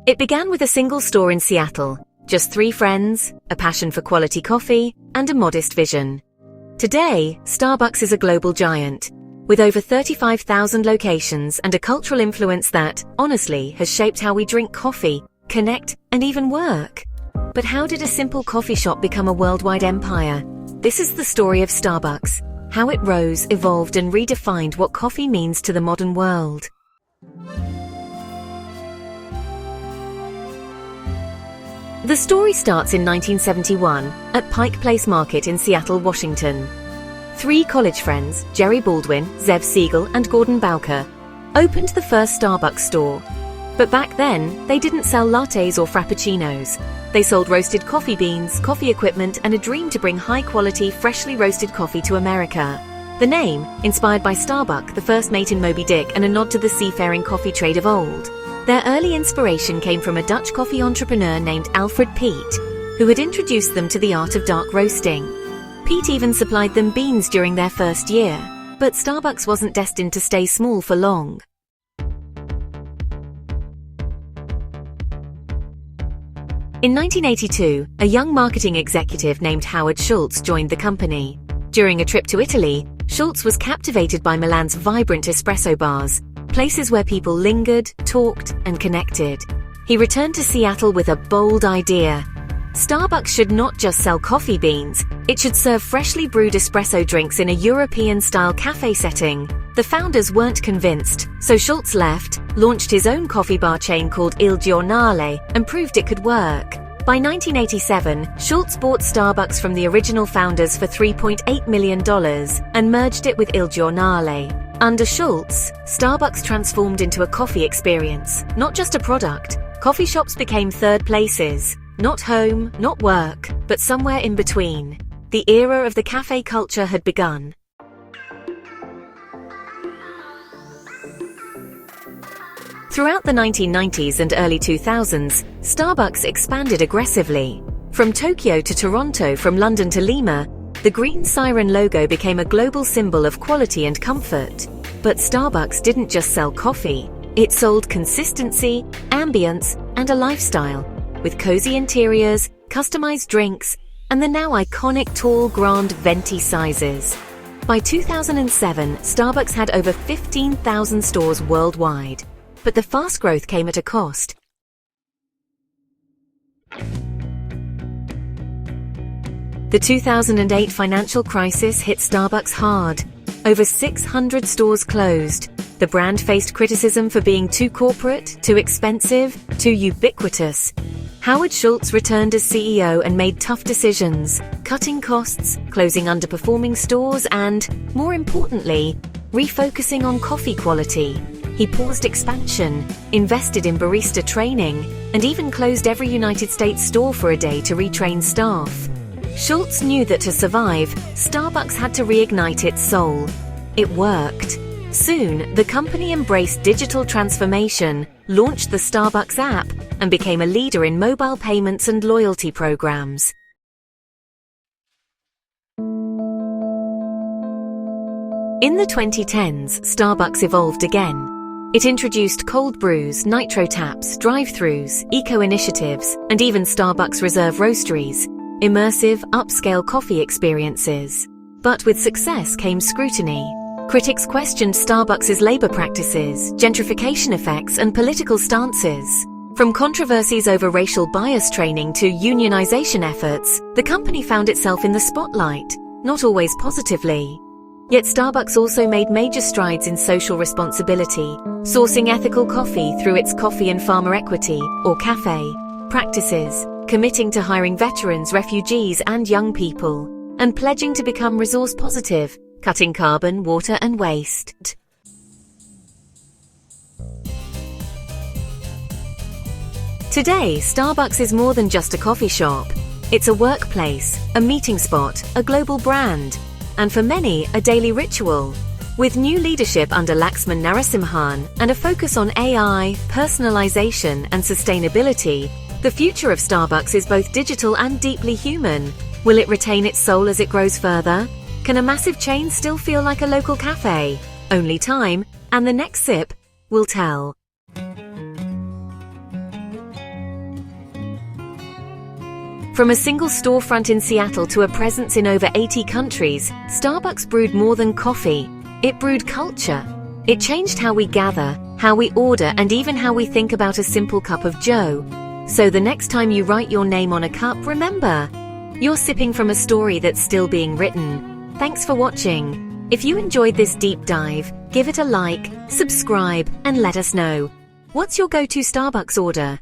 It began with a single store in Seattle, just 3 friends, a passion for quality coffee, and a modest vision. Today, Starbucks is a global giant, with over 35,000 locations and a cultural influence that, honestly, has shaped how we drink coffee, connect, and even work. But how did a simple coffee shop become a worldwide empire? This is the story of Starbucks, how it rose, evolved, and redefined what coffee means to the modern world. The story starts in 1971 at Pike Place Market in Seattle, Washington. 3 college friends, Jerry Baldwin, Zev Siegel, and Gordon Bowker, opened the first Starbucks store. But back then, they didn't sell lattes or frappuccinos. They sold roasted coffee beans, coffee equipment, and a dream to bring high-quality, freshly roasted coffee to America. The name, inspired by Starbuck, the first mate in Moby Dick, and a nod to the seafaring coffee trade of old. Their early inspiration came from a Dutch coffee entrepreneur named Alfred Peet, who had introduced them to the art of dark roasting. Peet even supplied them beans during their first year, but Starbucks wasn't destined to stay small for long. In 1982, a young marketing executive named Howard Schultz joined the company. During a trip to Italy, Schultz was captivated by Milan's vibrant espresso bars, places where people lingered, talked, and connected. He returned to Seattle with a bold idea. Starbucks should not just sell coffee beans, it should serve freshly brewed espresso drinks in a European-style cafe setting. The founders weren't convinced, so Schultz left, launched his own coffee bar chain called Il Giornale, and proved it could work. By 1987, Schultz bought Starbucks from the original founders for $3.8 million and merged it with Il Giornale. Under Schultz, Starbucks transformed into a coffee experience, not just a product. Coffee shops became third places, not home, not work, but somewhere in between. The era of the cafe culture had begun. Throughout the 1990s and early 2000s, Starbucks expanded aggressively. From Tokyo to Toronto, from London to Lima, the green siren logo became a global symbol of quality and comfort. But Starbucks didn't just sell coffee. It sold consistency, ambience, and a lifestyle, with cozy interiors, customized drinks, and the now iconic tall, grand venti sizes. By 2007, Starbucks had over 15,000 stores worldwide. But the fast growth came at a cost. The 2008 financial crisis hit Starbucks hard. Over 600 stores closed. The brand faced criticism for being too corporate, too expensive, too ubiquitous. Howard Schultz returned as CEO and made tough decisions, cutting costs, closing underperforming stores, and, more importantly, refocusing on coffee quality. He paused expansion, invested in barista training, and even closed every United States store for a day to retrain staff. Schultz knew that to survive, Starbucks had to reignite its soul. It worked. Soon, the company embraced digital transformation, launched the Starbucks app, and became a leader in mobile payments and loyalty programs. In the 2010s, Starbucks evolved again. It introduced cold brews, nitro taps, drive-thrus, eco-initiatives, and even Starbucks Reserve roasteries, immersive, upscale coffee experiences. But with success came scrutiny. Critics questioned Starbucks' labor practices, gentrification effects, and political stances. From controversies over racial bias training to unionization efforts, the company found itself in the spotlight, not always positively. Yet Starbucks also made major strides in social responsibility, sourcing ethical coffee through its Coffee and Farmer Equity, or CAFE, practices, committing to hiring veterans, refugees, and young people, and pledging to become resource positive, cutting carbon, water, and waste. Today, Starbucks is more than just a coffee shop. It's a workplace, a meeting spot, a global brand, and for many, a daily ritual. With new leadership under Laxman Narasimhan and a focus on AI, personalization, and sustainability, the future of Starbucks is both digital and deeply human. Will it retain its soul as it grows further? Can a massive chain still feel like a local cafe? Only time, and the next sip, will tell. From a single storefront in Seattle to a presence in over 80 countries, Starbucks brewed more than coffee. It brewed culture. It changed how we gather, how we order, and even how we think about a simple cup of joe. So the next time you write your name on a cup, remember, you're sipping from a story that's still being written. Thanks for watching. If you enjoyed this deep dive, give it a like, subscribe, and let us know. What's your go-to Starbucks order?